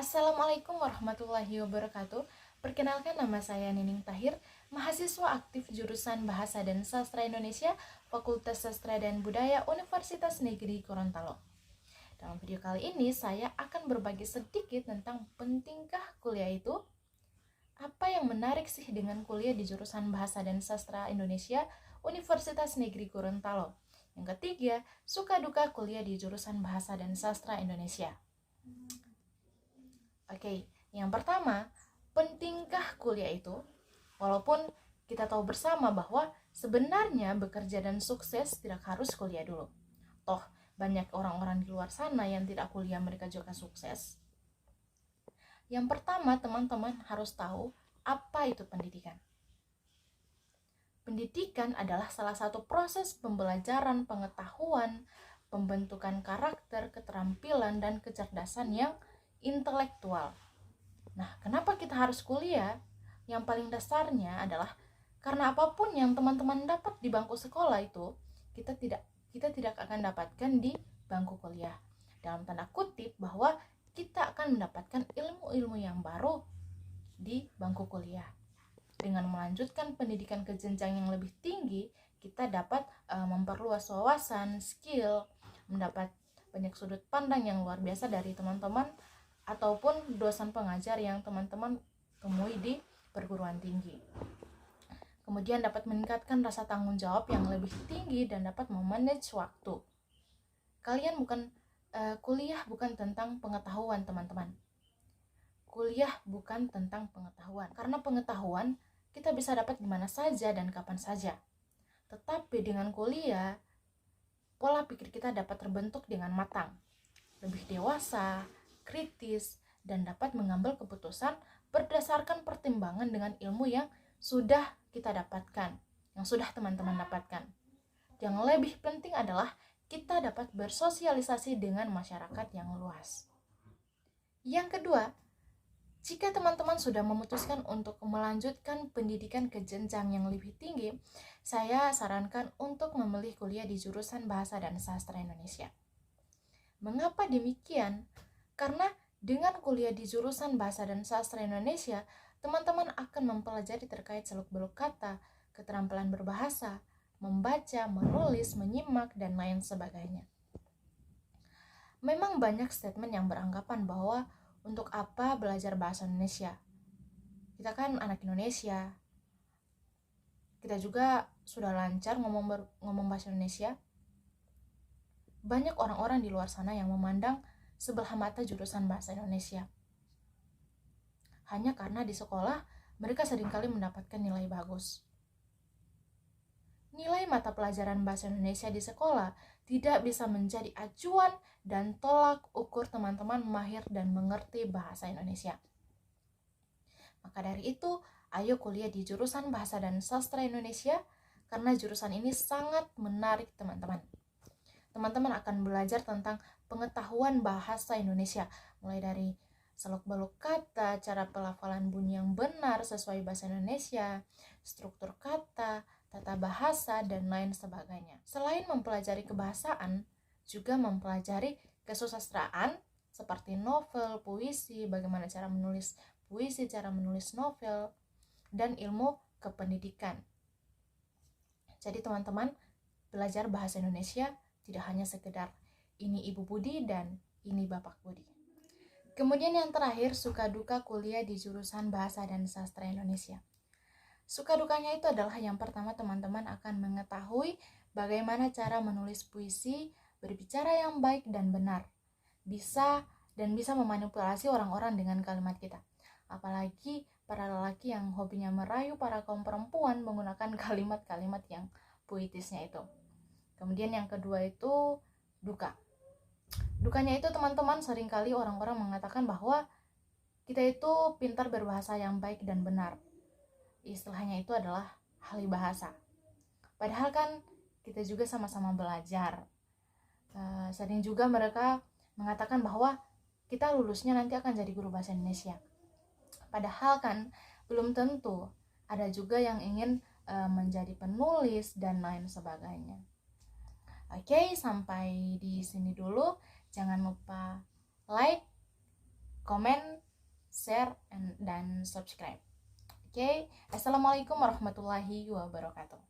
Assalamualaikum warahmatullahi wabarakatuh. Perkenalkan, nama saya Nining Tahir, mahasiswa aktif jurusan Bahasa dan Sastra Indonesia, Fakultas Sastra dan Budaya Universitas Negeri Gorontalo. Dalam video kali ini saya akan berbagi sedikit tentang pentingkah kuliah itu, apa yang menarik sih dengan kuliah di jurusan Bahasa dan Sastra Indonesia, Universitas Negeri Gorontalo. Yang ketiga, suka duka kuliah di jurusan Bahasa dan Sastra Indonesia. Oke, yang pertama, pentingkah kuliah itu? Walaupun kita tahu bersama bahwa sebenarnya bekerja dan sukses tidak harus kuliah dulu. Toh, banyak orang-orang di luar sana yang tidak kuliah, mereka juga sukses. Yang pertama, teman-teman harus tahu apa itu pendidikan. Pendidikan adalah salah satu proses pembelajaran pengetahuan, pembentukan karakter, keterampilan, dan kecerdasan yang intelektual. Nah, kenapa kita harus kuliah? Yang paling dasarnya adalah karena apapun yang teman-teman dapat di bangku sekolah itu, kita tidak akan dapatkan di bangku kuliah. Dalam tanda kutip bahwa kita akan mendapatkan ilmu-ilmu yang baru di bangku kuliah. Dengan melanjutkan pendidikan ke jenjang yang lebih tinggi, kita dapat memperluas wawasan, skill, mendapat banyak sudut pandang yang luar biasa dari teman-teman ataupun dosen pengajar yang teman-teman temui di perguruan tinggi. Kemudian dapat meningkatkan rasa tanggung jawab yang lebih tinggi dan dapat memanage waktu. Kuliah bukan tentang pengetahuan, teman-teman. Kuliah bukan tentang pengetahuan, karena pengetahuan kita bisa dapat di mana saja dan kapan saja. Tetapi dengan kuliah, pola pikir kita dapat terbentuk dengan matang, lebih dewasa, kritis, dan dapat mengambil keputusan berdasarkan pertimbangan dengan ilmu yang sudah kita dapatkan, yang sudah teman-teman dapatkan. Yang lebih penting adalah kita dapat bersosialisasi dengan masyarakat yang luas. Yang kedua, jika teman-teman sudah memutuskan untuk melanjutkan pendidikan ke jenjang yang lebih tinggi, saya sarankan untuk memilih kuliah di jurusan Bahasa dan Sastra Indonesia. Mengapa demikian? Karena dengan kuliah di jurusan Bahasa dan Sastra Indonesia, teman-teman akan mempelajari terkait seluk-beluk kata, keterampilan berbahasa, membaca, menulis, menyimak, dan lain sebagainya. Memang banyak statement yang beranggapan bahwa untuk apa belajar bahasa Indonesia? Kita kan anak Indonesia. Kita juga sudah lancar ngomong bahasa Indonesia. Banyak orang-orang di luar sana yang memandang sebelah mata jurusan bahasa Indonesia. Hanya karena di sekolah mereka seringkali mendapatkan nilai bagus. Nilai mata pelajaran bahasa Indonesia di sekolah tidak bisa menjadi acuan dan tolak ukur teman-teman mahir dan mengerti bahasa Indonesia. Maka dari itu, ayo kuliah di jurusan Bahasa dan Sastra Indonesia karena jurusan ini sangat menarik, teman-teman. Teman-teman akan belajar tentang pengetahuan bahasa Indonesia, mulai dari seluk-beluk kata, cara pelafalan bunyi yang benar sesuai bahasa Indonesia, struktur kata, tata bahasa, dan lain sebagainya. Selain mempelajari kebahasaan, juga mempelajari kesusastraan seperti novel, puisi, bagaimana cara menulis puisi, cara menulis novel, dan ilmu kependidikan. Jadi teman-teman, belajar bahasa Indonesia tidak hanya sekedar ini Ibu Budi dan ini Bapak Budi. Kemudian yang terakhir, suka duka kuliah di jurusan Bahasa dan Sastra Indonesia. Suka dukanya itu adalah yang pertama, teman-teman akan mengetahui bagaimana cara menulis puisi, berbicara yang baik dan benar. Bisa memanipulasi orang-orang dengan kalimat kita. Apalagi para lelaki yang hobinya merayu para kaum perempuan menggunakan kalimat-kalimat yang puitisnya itu. Kemudian yang kedua itu duka. Dukanya itu, teman-teman, seringkali orang-orang mengatakan bahwa kita itu pintar berbahasa yang baik dan benar. Istilahnya itu adalah ahli bahasa. Padahal kan kita juga sama-sama belajar. Sering juga mereka mengatakan bahwa kita lulusnya nanti akan jadi guru bahasa Indonesia. Padahal kan belum tentu. Ada juga yang ingin menjadi penulis dan lain sebagainya. Oke, sampai di sini dulu. Jangan lupa like, komen, share, dan subscribe. Oke, Assalamualaikum warahmatullahi wabarakatuh.